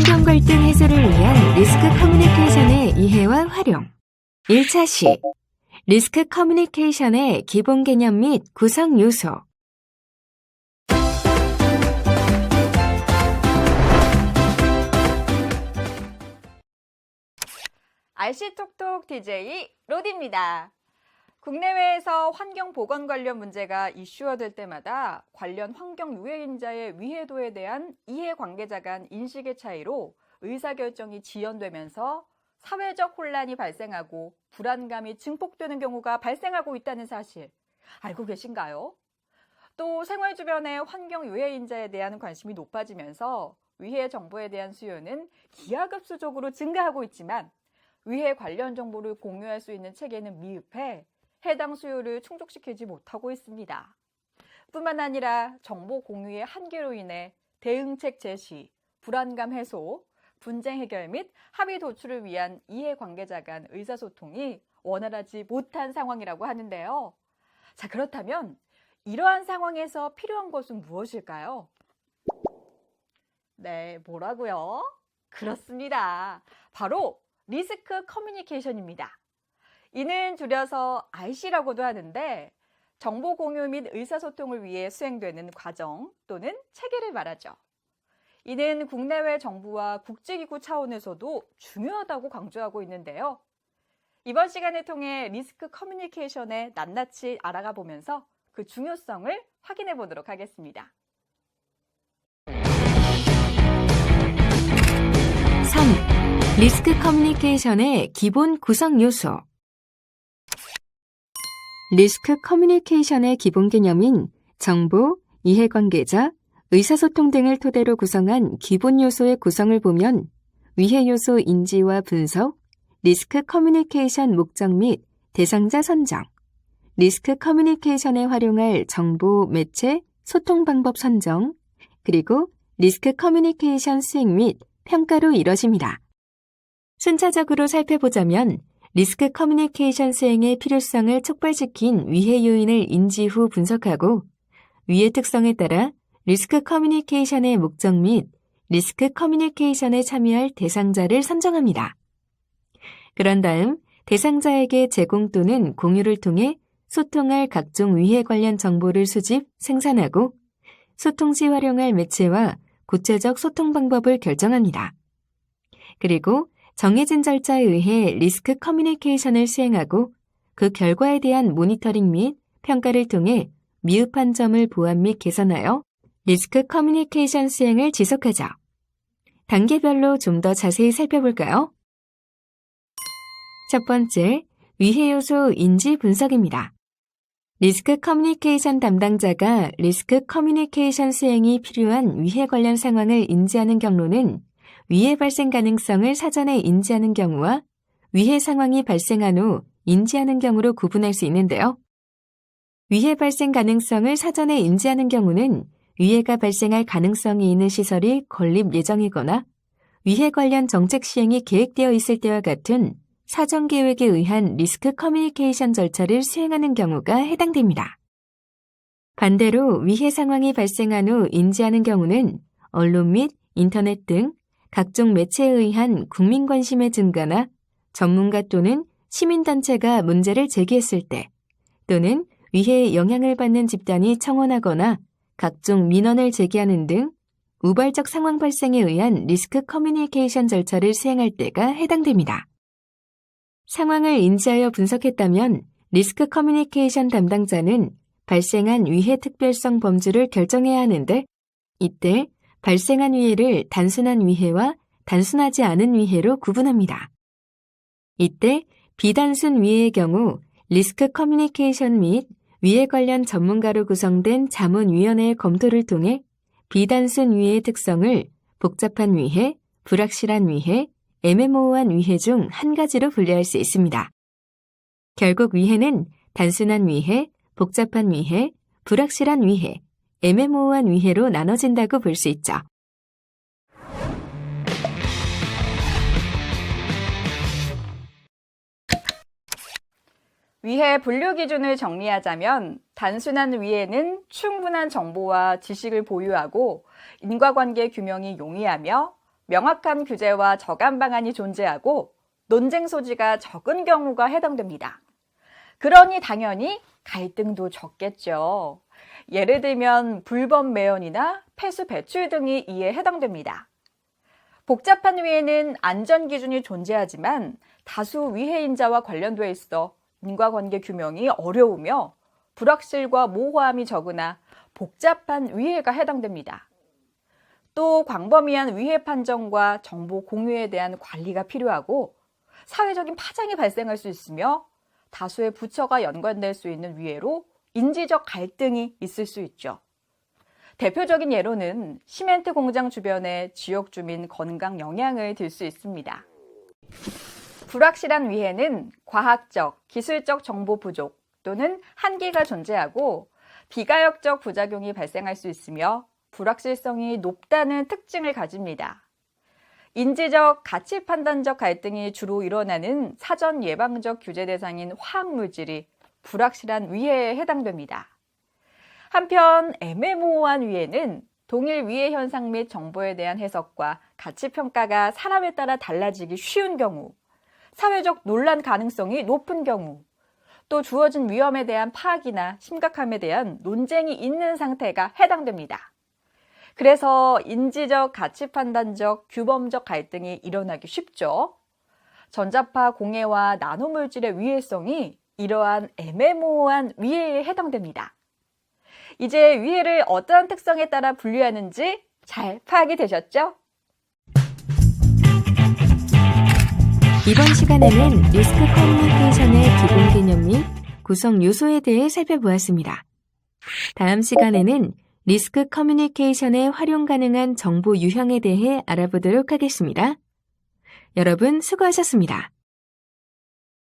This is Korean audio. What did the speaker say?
의견 갈등 해소를 위한 리스크 커뮤니케이션의 이해와 활용. 1차 시 리스크 커뮤니케이션의 기본 개념 및 구성 요소. RC톡톡 DJ 로디입니다. 국내외에서 환경보건 관련 문제가 이슈화될 때마다 관련 환경유해인자의 위해도에 대한 이해관계자 간 인식의 차이로 의사결정이 지연되면서 사회적 혼란이 발생하고 불안감이 증폭되는 경우가 발생하고 있다는 사실 알고 계신가요? 또 생활 주변의 환경유해인자에 대한 관심이 높아지면서 위해 정보에 대한 수요는 기하급수적으로 증가하고 있지만 위해 관련 정보를 공유할 수 있는 체계는 미흡해 해당 수요를 충족시키지 못하고 있습니다. 뿐만 아니라 정보 공유의 한계로 인해 대응책 제시, 불안감 해소, 분쟁 해결 및 합의 도출을 위한 이해관계자 간 의사소통이 원활하지 못한 상황이라고 하는데요. 자, 그렇다면 이러한 상황에서 필요한 것은 무엇일까요? 네, 뭐라고요? 그렇습니다. 바로 리스크 커뮤니케이션입니다. 이는 줄여서 RC라고도 하는데 정보 공유 및 의사소통을 위해 수행되는 과정 또는 체계를 말하죠. 이는 국내외 정부와 국제기구 차원에서도 중요하다고 강조하고 있는데요. 이번 시간을 통해 리스크 커뮤니케이션의 낱낱이 알아가 보면서 그 중요성을 확인해 보도록 하겠습니다. 3. 리스크 커뮤니케이션의 기본 구성 요소. 리스크 커뮤니케이션의 기본 개념인 정보, 이해관계자, 의사소통 등을 토대로 구성한 기본 요소의 구성을 보면 위해 요소 인지와 분석, 리스크 커뮤니케이션 목적 및 대상자 선정, 리스크 커뮤니케이션에 활용할 정보, 매체, 소통 방법 선정, 그리고 리스크 커뮤니케이션 수행 및 평가로 이뤄집니다. 순차적으로 살펴보자면 리스크 커뮤니케이션 수행의 필요성을 촉발시킨 위해 요인을 인지 후 분석하고 위해 특성에 따라 리스크 커뮤니케이션의 목적 및 리스크 커뮤니케이션에 참여할 대상자를 선정합니다. 그런 다음 대상자에게 제공 또는 공유를 통해 소통할 각종 위해 관련 정보를 수집, 생산하고 소통 시 활용할 매체와 구체적 소통 방법을 결정합니다. 그리고 정해진 절차에 의해 리스크 커뮤니케이션을 수행하고 그 결과에 대한 모니터링 및 평가를 통해 미흡한 점을 보완 및 개선하여 리스크 커뮤니케이션 수행을 지속하죠. 단계별로 좀 더 자세히 살펴볼까요? 첫 번째, 위해 요소 인지 분석입니다. 리스크 커뮤니케이션 담당자가 리스크 커뮤니케이션 수행이 필요한 위해 관련 상황을 인지하는 경로는 위해 발생 가능성을 사전에 인지하는 경우와 위해 상황이 발생한 후 인지하는 경우로 구분할 수 있는데요. 위해 발생 가능성을 사전에 인지하는 경우는 위해가 발생할 가능성이 있는 시설이 건립 예정이거나 위해 관련 정책 시행이 계획되어 있을 때와 같은 사전 계획에 의한 리스크 커뮤니케이션 절차를 수행하는 경우가 해당됩니다. 반대로 위해 상황이 발생한 후 인지하는 경우는 언론 및 인터넷 등 각종 매체에 의한 국민 관심의 증가나 전문가 또는 시민단체가 문제를 제기했을 때 또는 위해에 영향을 받는 집단이 청원하거나 각종 민원을 제기하는 등 우발적 상황 발생에 의한 리스크 커뮤니케이션 절차를 수행할 때가 해당됩니다. 상황을 인지하여 분석했다면 리스크 커뮤니케이션 담당자는 발생한 위해 특별성 범주를 결정해야 하는데 이때 발생한 위해를 단순한 위해와 단순하지 않은 위해로 구분합니다. 이때 비단순 위해의 경우 리스크 커뮤니케이션 및 위해 관련 전문가로 구성된 자문위원회의 검토를 통해 비단순 위해의 특성을 복잡한 위해, 불확실한 위해, 애매모호한 위해 중 한 가지로 분류할 수 있습니다. 결국 위해는 단순한 위해, 복잡한 위해, 불확실한 위해, 애매모호한 위해로 나눠진다고 볼 수 있죠. 위해 분류 기준을 정리하자면 단순한 위해는 충분한 정보와 지식을 보유하고 인과관계 규명이 용이하며 명확한 규제와 저감 방안이 존재하고 논쟁 소지가 적은 경우가 해당됩니다. 그러니 당연히 갈등도 적겠죠. 예를 들면 불법 매연이나 폐수 배출 등이 이에 해당됩니다. 복잡한 위해는 안전 기준이 존재하지만 다수 위해인자와 관련돼 있어 인과관계 규명이 어려우며 불확실과 모호함이 적으나 복잡한 위해가 해당됩니다. 또 광범위한 위해 판정과 정보 공유에 대한 관리가 필요하고 사회적인 파장이 발생할 수 있으며 다수의 부처가 연관될 수 있는 위해로 인지적 갈등이 있을 수 있죠. 대표적인 예로는 시멘트 공장 주변의 지역 주민 건강 영향을 들 수 있습니다. 불확실한 위해는 과학적, 기술적 정보 부족 또는 한계가 존재하고 비가역적 부작용이 발생할 수 있으며 불확실성이 높다는 특징을 가집니다. 인지적, 가치 판단적 갈등이 주로 일어나는 사전 예방적 규제 대상인 화학물질이 불확실한 위해에 해당됩니다. 한편 애매모호한 위해는 동일 위해 현상 및 정보에 대한 해석과 가치 평가가 사람에 따라 달라지기 쉬운 경우, 사회적 논란 가능성이 높은 경우, 또 주어진 위험에 대한 파악이나 심각함에 대한 논쟁이 있는 상태가 해당됩니다. 그래서 인지적, 가치 판단적, 규범적 갈등이 일어나기 쉽죠. 전자파 공해와 나노물질의 위해성이 이러한 애매모호한 위해에 해당됩니다. 이제 위해를 어떠한 특성에 따라 분류하는지 잘 파악이 되셨죠? 이번 시간에는 리스크 커뮤니케이션의 기본 개념 및 구성 요소에 대해 살펴보았습니다. 다음 시간에는 리스크 커뮤니케이션의 활용 가능한 정보 유형에 대해 알아보도록 하겠습니다. 여러분 수고하셨습니다.